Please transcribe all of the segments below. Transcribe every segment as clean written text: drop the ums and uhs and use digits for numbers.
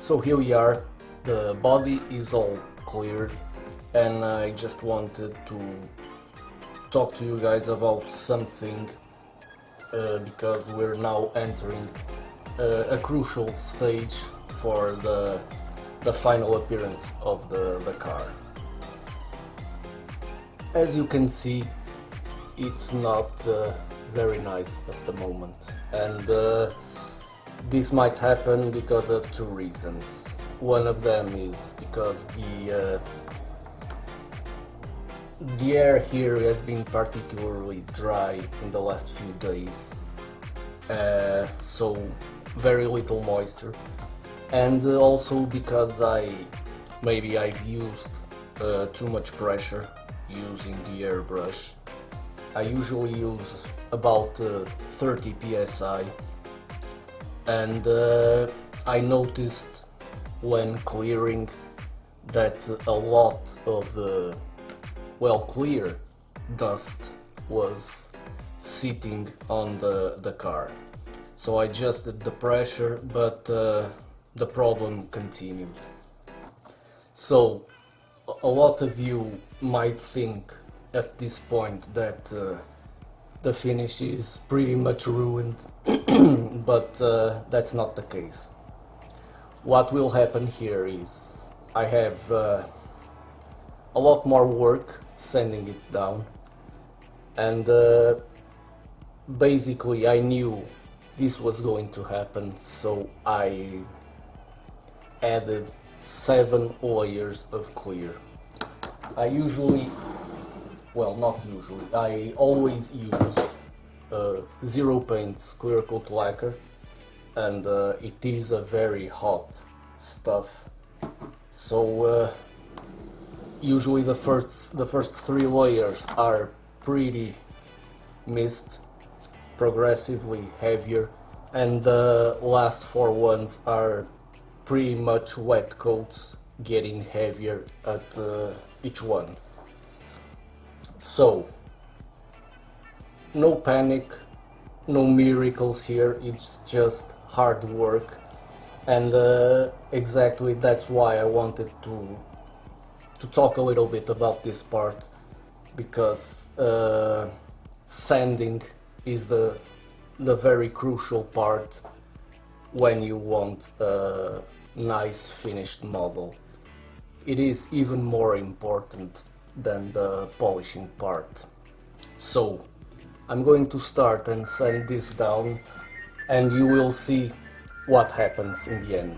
So here we are, the body is all cleared, and I just wanted to talk to you guys about something because we're now entering a crucial stage for the final appearance of the car. As you can see, it's not very nice at the moment, and this might happen because of two reasons. One of them is because the air here has been particularly dry in the last few days, so very little moisture, and also because maybe I've used too much pressure using the airbrush. I usually use about 30 psi, and I noticed when clearing that a lot of clear dust was sitting on the car. So I adjusted the pressure, but the problem continued. So a lot of you might think at this point that the finish is pretty much ruined, but that's not the case. What will happen here is I have a lot more work sanding it down, and basically I knew this was going to happen, so I added 7 layers of clear. I always use zero paints clear coat lacquer, and it is a very hot stuff, so usually the first 3 layers are pretty mist, progressively heavier, and the last 4 ones are pretty much wet coats, getting heavier at each one. So no panic, no miracles here, it's just hard work, and exactly that's why I wanted to talk a little bit about this part, because sanding is the very crucial part when you want a nice finished model. It is even more important than the polishing part. So I'm going to start and sand this down, and you will see what happens in the end.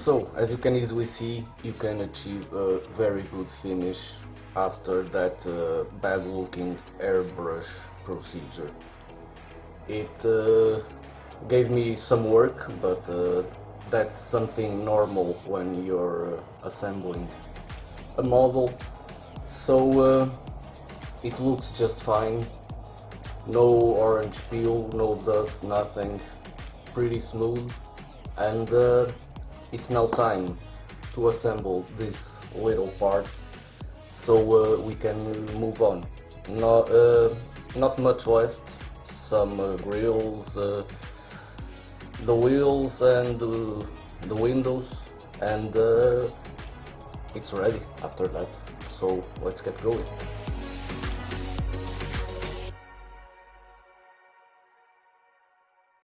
So, as you can easily see, you can achieve a very good finish after that bad looking airbrush procedure. It gave me some work, but that's something normal when you're assembling a model. So it looks just fine. No orange peel, no dust, nothing. Pretty smooth. And it's now time to assemble these little parts so we can move on. Not much left. Some grills, the wheels and the windows, and it's ready after that. So let's get going.